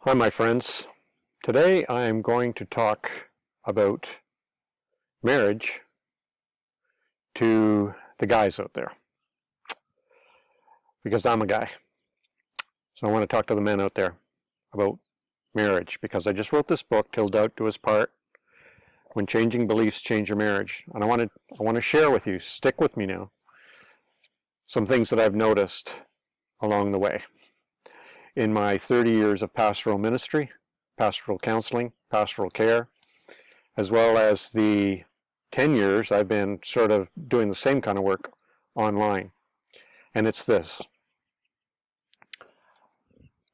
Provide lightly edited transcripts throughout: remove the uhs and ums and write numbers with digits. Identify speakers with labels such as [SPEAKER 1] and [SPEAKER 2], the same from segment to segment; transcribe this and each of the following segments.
[SPEAKER 1] Hi, my friends. Today I am going to talk about marriage to the guys out there, because I'm a guy. So I want to talk to the men out there about marriage, because I just wrote this book, Till Doubt Do Us Part, When Changing Beliefs Change Your Marriage. And I want to share with you, stick with me now, some things that I've noticed along the way in my 30 years of pastoral ministry, pastoral counseling, pastoral care, as well as the 10 years I've been sort of doing the same kind of work online. And it's this: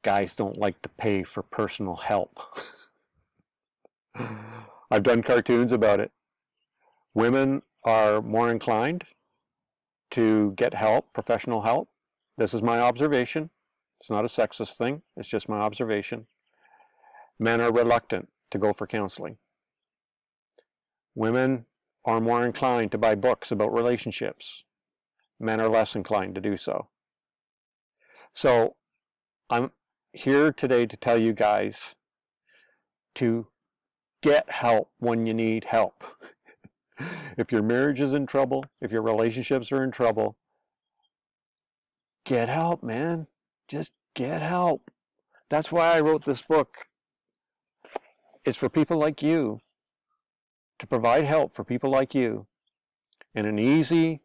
[SPEAKER 1] guys don't like to pay for personal help. I've done cartoons about it. Women are more inclined to get help, professional help. This is my observation. It's not a sexist thing. It's just my observation. Men are reluctant to go for counseling. Women are more inclined to buy books about relationships. Men are less inclined to do so. So I'm here today to tell you guys to get help when you need help. If your marriage is in trouble, if your relationships are in trouble, get help, man. Just get help. That's why I wrote this book. It's for people like you, to provide help for people like you in an easy,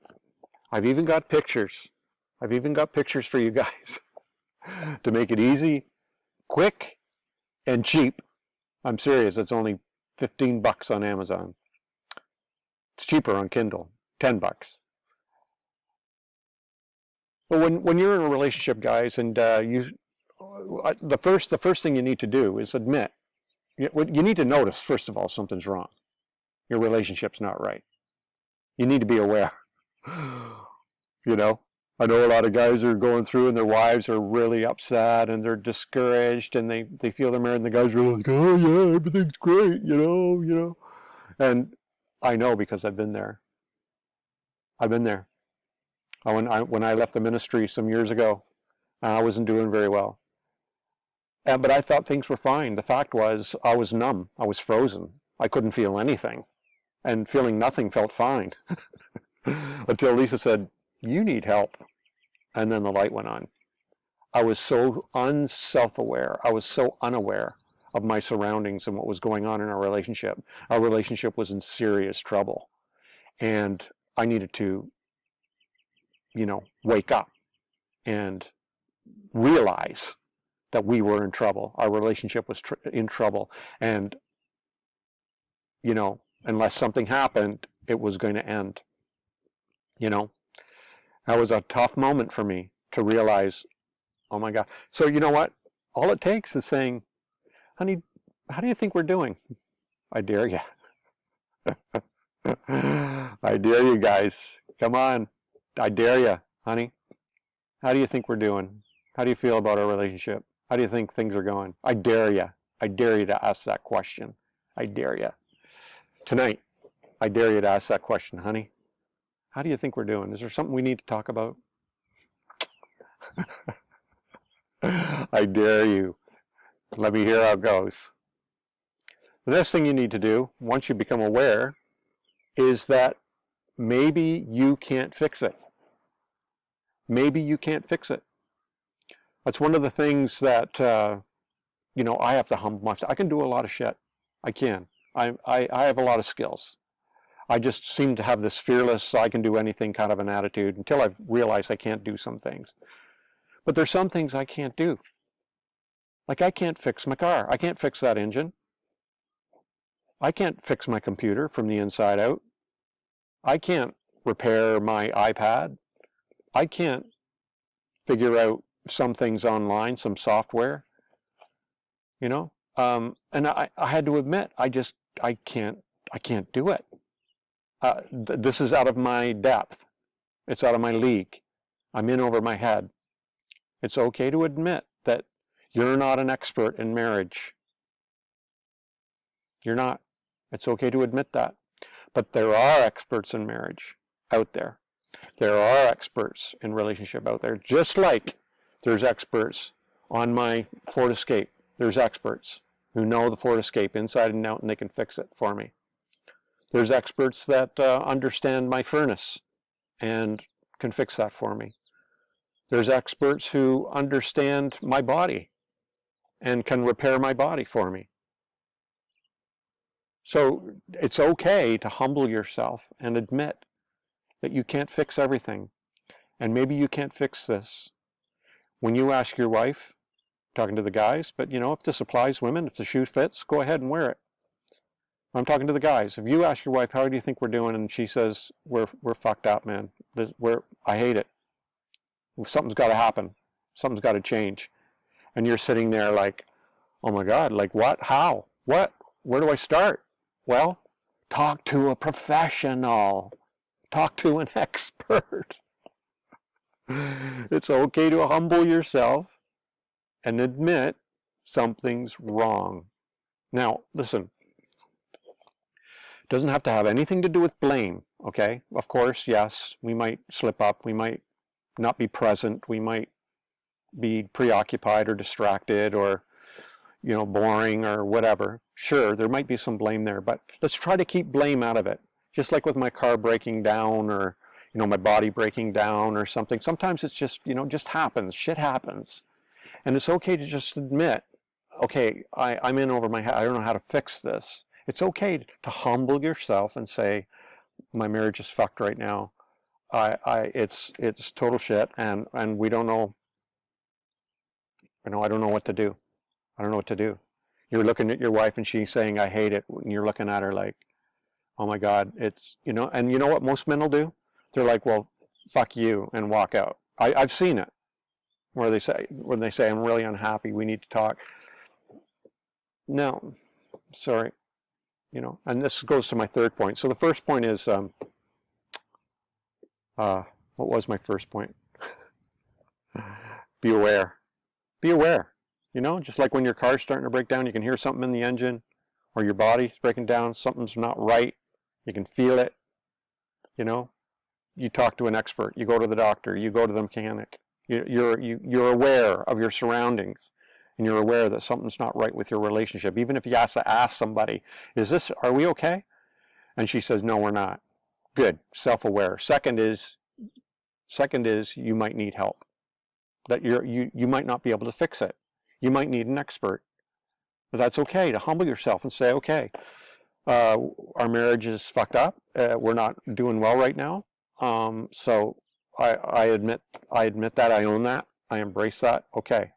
[SPEAKER 1] I've even got pictures. I've even got pictures for you guys to make it easy, quick, and cheap. I'm serious. It's only $15 on Amazon. It's cheaper on Kindle, $10. But when you're in a relationship, guys, and the first thing you need to do is admit. You need to notice, first of all, something's wrong. Your relationship's not right. You need to be aware. You know, I know a lot of guys are going through and their wives are really upset and they're discouraged and they feel they're married and the guys are like, oh yeah, everything's great, you know. And I know, because I've been there. I've been there. When I left the ministry some years ago, I wasn't doing very well. But I thought things were fine. The fact was, I was numb. I was frozen. I couldn't feel anything. And feeling nothing felt fine. Until Lisa said, you need help. And then the light went on. I was so unself-aware. I was so unaware of my surroundings and what was going on in our relationship. Our relationship was in serious trouble. And I needed to, wake up and realize that we were in trouble. Our relationship was in trouble. And, unless something happened, it was going to end. That was a tough moment for me to realize, oh my God. So you know what? All it takes is saying, honey, how do you think we're doing? I dare you. I dare you guys. Come on. I dare you, honey. How do you think we're doing? How do you feel about our relationship? How do you think things are going? I dare you. I dare you to ask that question. I dare you. Tonight, I dare you to ask that question, honey. How do you think we're doing? Is there something we need to talk about? I dare you. Let me hear how it goes. The next thing you need to do, once you become aware, is that maybe you can't fix it. Maybe you can't fix it. That's one of the things that, I have to humble myself. I can do a lot of shit. I can. I have a lot of skills. I just seem to have this fearless, I can do anything kind of an attitude until I've realized I can't do some things. But there's some things I can't do. Like I can't fix my car. I can't fix that engine. I can't fix my computer from the inside out. I can't repair my iPad. I can't figure out some things online, some software, and I had to admit, I can't do it. This is out of my depth. It's out of my league. I'm in over my head. It's okay to admit that you're not an expert in marriage. You're not. It's okay to admit that. But there are experts in marriage out there. There are experts in relationship out there, just like there's experts on my Ford Escape. There's experts who know the Ford Escape inside and out, and they can fix it for me. There's experts that understand my furnace and can fix that for me. There's experts who understand my body and can repair my body for me. So it's okay to humble yourself and admit that you can't fix everything. And maybe you can't fix this. When you ask your wife, talking to the guys, but if this applies women, if the shoe fits, go ahead and wear it. I'm talking to the guys. If you ask your wife, how do you think we're doing? And she says, we're fucked up, man. I hate it. Something's got to happen. Something's got to change. And you're sitting there like, oh my God, like what? How? What? Where do I start? Well, talk to a professional. Talk to an expert. It's okay to humble yourself and admit something's wrong. Now, listen, it doesn't have to have anything to do with blame, okay? Of course, yes, we might slip up, we might not be present, we might be preoccupied or distracted or boring or whatever. Sure, there might be some blame there, but let's try to keep blame out of it. Just like with my car breaking down or, my body breaking down or something. Sometimes it's just, just happens. Shit happens. And it's okay to just admit, okay, I'm in over my head. I don't know how to fix this. It's okay to humble yourself and say, my marriage is fucked right now. It's total shit, and we don't know. I don't know what to do. I don't know what to do. You're looking at your wife and she's saying, I hate it. And you're looking at her like, oh my God, it's, and you know what most men will do? They're like, well, fuck you, and walk out. I've seen it when they say, I'm really unhappy, we need to talk. No, sorry, and this goes to my third point. So the first point is, what was my first point? Be aware. Be aware. Just like when your car's starting to break down, you can hear something in the engine, or your body's breaking down, something's not right, you can feel it, you talk to an expert, you go to the doctor, you go to the mechanic, you're aware of your surroundings, and you're aware that something's not right with your relationship. Even if you have to ask somebody, are we okay? And she says, no, we're not. Good, self-aware. Second is you might need help. That you might not be able to fix it. You might need an expert. But that's okay to humble yourself and say, okay, our marriage is fucked up. We're not doing well right now. So I admit that. I own that. I embrace that. Okay,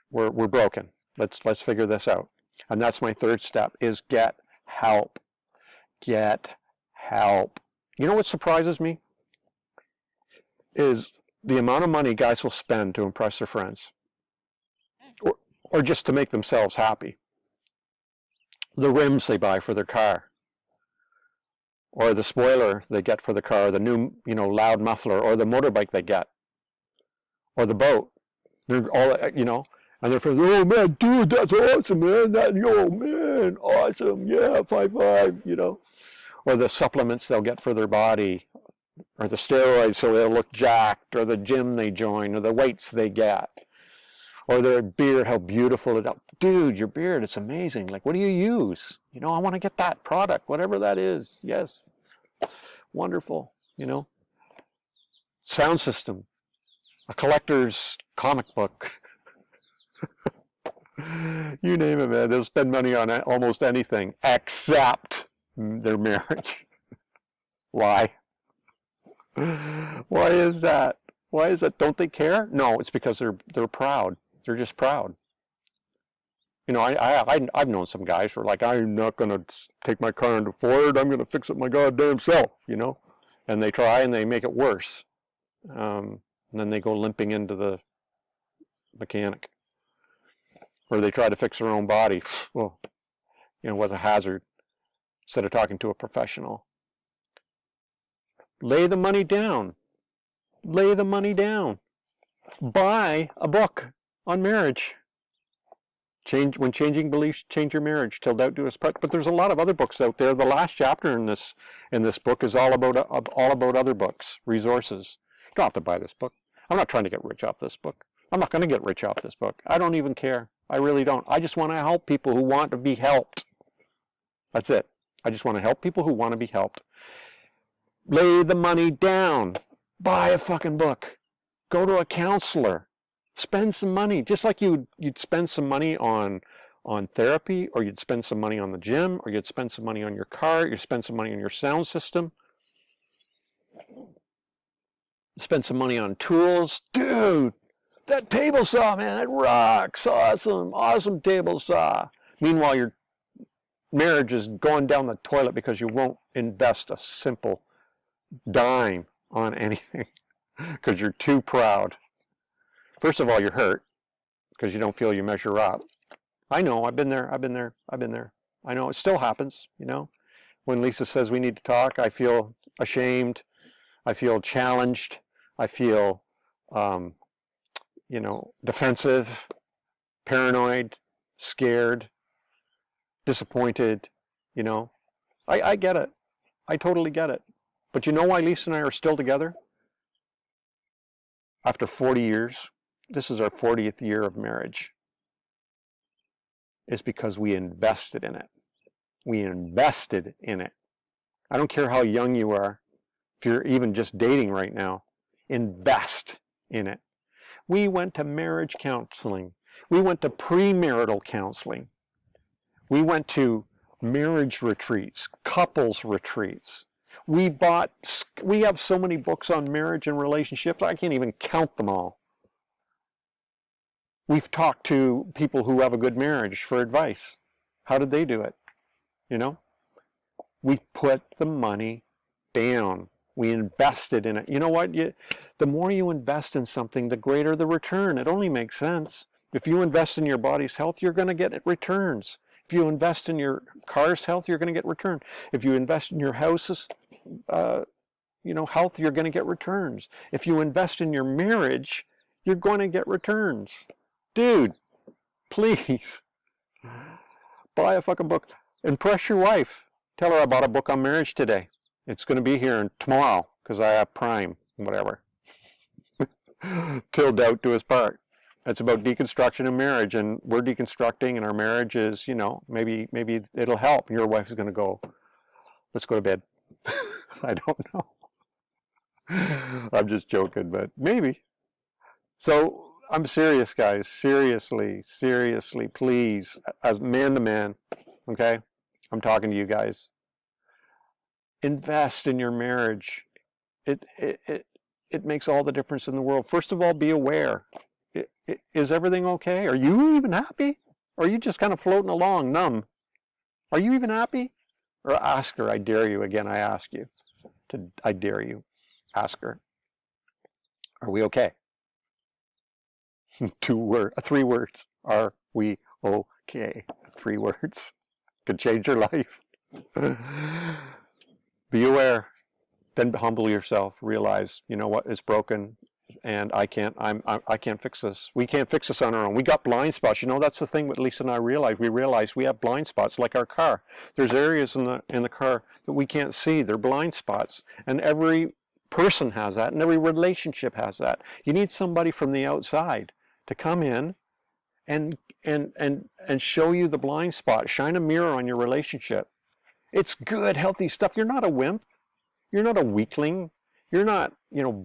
[SPEAKER 1] we're broken. Let's figure this out. And that's my third step: is get help. Get help. You know what surprises me is the amount of money guys will spend to impress their friends, or just to make themselves happy. The rims they buy for their car, or the spoiler they get for the car, the new, loud muffler, or the motorbike they get, or the boat. They're all, and they're from, oh man, dude, that's awesome, man. Man, awesome, yeah, 5-5, Or the supplements they'll get for their body, or the steroids so they'll look jacked, or the gym they join, or the weights they get, or their beard, how beautiful it is. Dude, your beard, it's amazing. Like, what do you use? I want to get that product, whatever that is. Yes, wonderful, Sound system, a collector's comic book. You name it, man. They'll spend money on almost anything except their marriage. Why? Why is that? Why is that? Don't they care? No, it's because they're proud. They're just proud. I've known some guys who are like, I'm not going to take my car into Ford. I'm going to fix it my goddamn self, And they try and they make it worse. And then they go limping into the mechanic. Or they try to fix their own body. Well, was a hazard. Instead of talking to a professional. Lay the money down. Lay the money down. Buy a book on marriage. When changing beliefs, change your marriage. Till doubt do us part. But there's a lot of other books out there. The last chapter in this book is all about other books, resources. You don't have to buy this book. I'm not trying to get rich off this book. I'm not going to get rich off this book. I don't even care. I really don't. I just want to help people who want to be helped. That's it. I just want to help people who want to be helped. Lay the money down. Buy a fucking book. Go to a counselor. Spend some money. Just like you'd spend some money on therapy, or you'd spend some money on the gym, or you'd spend some money on your car, you'd spend some money on your sound system. Spend some money on tools. Dude, that table saw, man, it rocks. Awesome. Awesome table saw. Meanwhile, your marriage is going down the toilet because you won't invest a simple dime on anything because you're too proud. First of all, you're hurt because you don't feel you measure up. I know, I've been there. I know it still happens, you know. When Lisa says we need to talk, I feel ashamed. I feel challenged. I feel, defensive, paranoid, scared, disappointed, you know. I get it. I totally get it. But you know why Lisa and I are still together? After 40 years, this is our 40th year of marriage. It's because we invested in it. We invested in it. I don't care how young you are. If you're even just dating right now, invest in it. We went to marriage counseling. We went to premarital counseling. We went to marriage retreats, couples retreats. We have so many books on marriage and relationships, I can't even count them all. We've talked to people who have a good marriage for advice. How did they do it? You know? We put the money down. We invested in it. You know what? The more you invest in something, the greater the return. It only makes sense. If you invest in your body's health, you're going to get returns. If you invest in your car's health, you're going to get return. If you invest in your house's health, you're going to get returns. If you invest in your marriage, you're going to get returns. Dude, please buy a fucking book. Impress your wife. Tell her I bought a book on marriage today. It's going to be here tomorrow because I have Prime, whatever. Till doubt do us part. It's about deconstruction of marriage, and we're deconstructing, and our marriage is, maybe it'll help. Your wife is going to go, let's go to bed. I don't know. I'm just joking, but maybe. So I'm serious, guys. Seriously, please, as man to man, okay? I'm talking to you guys. Invest in your marriage. It makes all the difference in the world. First of all, be aware. Is everything okay? Are you even happy? Or are you just kind of floating along, numb? Are you even happy? Or ask her, I dare you. Again, I ask you. I dare you. Ask her. Are we okay? 3 words. Are we okay? 3 words. Could change your life. Be aware. Then humble yourself. Realize, you know what, it's broken, and I can't fix this. We can't fix this on our own. We got blind spots. That's the thing with Lisa and I realized. We realized we have blind spots, like our car. There's areas in the car that we can't see. They're blind spots, and every person has that, and every relationship has that. You need somebody from the outside to come in and show you the blind spot. Shine a mirror on your relationship. It's good, healthy stuff. You're not a wimp. You're not a weakling. You're not,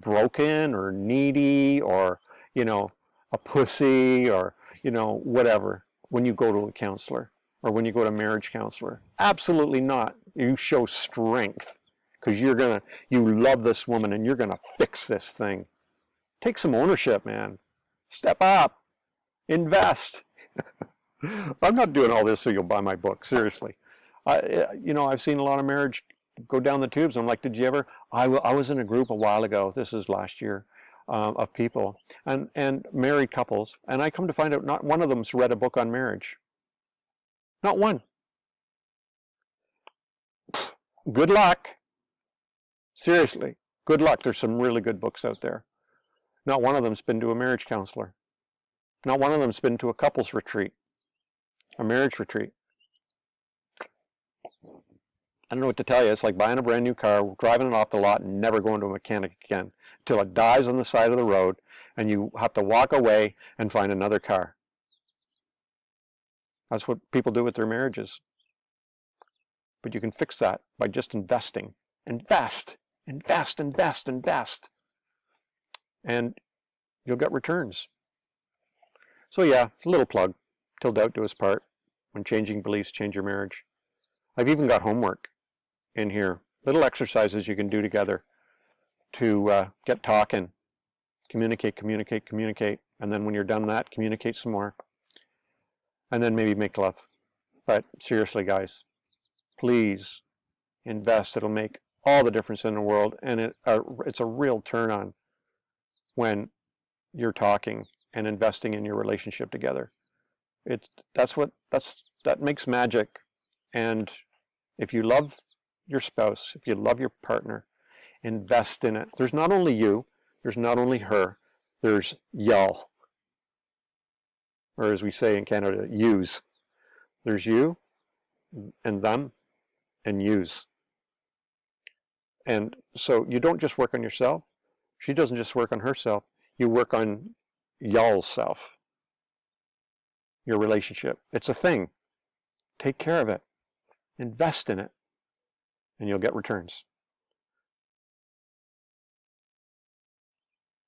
[SPEAKER 1] broken or needy or, a pussy or, whatever when you go to a counselor or when you go to a marriage counselor. Absolutely not. You show strength because you love this woman and you're going to fix this thing. Take some ownership, man. Step up. Invest. I'm not doing all this so you'll buy my book. Seriously. I've seen a lot of marriage go down the tubes. I'm like, did you ever? I was in a group a while ago. This is last year, of people and married couples, and I come to find out not one of them's read a book on marriage. Not one. Good luck. Seriously, good luck. There's some really good books out there. Not one of them's been to a marriage counselor. Not one of them's been to a couples retreat, a marriage retreat. I don't know what to tell you. It's like buying a brand new car, driving it off the lot, and never going to a mechanic again until it dies on the side of the road. and you have to walk away and find another car. That's what people do with their marriages. But you can fix that by just investing. Invest, invest, invest, invest. And you'll get returns. So yeah, a little plug. Till doubt do us part. When changing beliefs, change your marriage. I've even got homework in here. Little exercises you can do together to get talking. Communicate, communicate, communicate. And then when you're done that, communicate some more. And then maybe make love. But seriously, guys, please invest. It'll make all the difference in the world. And it's a real turn on when you're talking and investing in your relationship together. That makes magic. And if you love your spouse, if you love your partner, invest in it. There's not only you, there's not only her, there's y'all. Or as we say in Canada, yous. There's you and them and yous. And so you don't just work on yourself. She doesn't just work on herself. You work on y'all's self. Your relationship. It's a thing. Take care of it. Invest in it. And you'll get returns.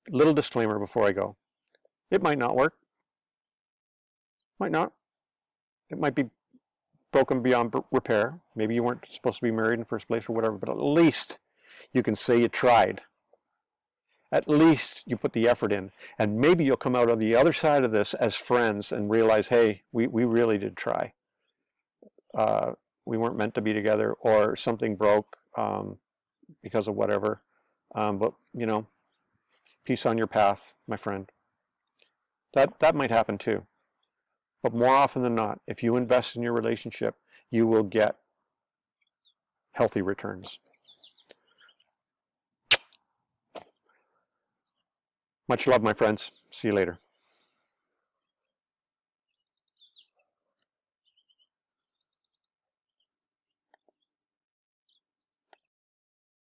[SPEAKER 1] Little disclaimer before I go. It might not work. Might not. It might be broken beyond repair. Maybe you weren't supposed to be married in the first place or whatever, but at least you can say you tried. At least you put the effort in. And maybe you'll come out on the other side of this as friends and realize, hey, we really did try. We weren't meant to be together, or something broke because of whatever. But, peace on your path, my friend. That might happen too. But more often than not, if you invest in your relationship, you will get healthy returns. Much love, my friends. See you later.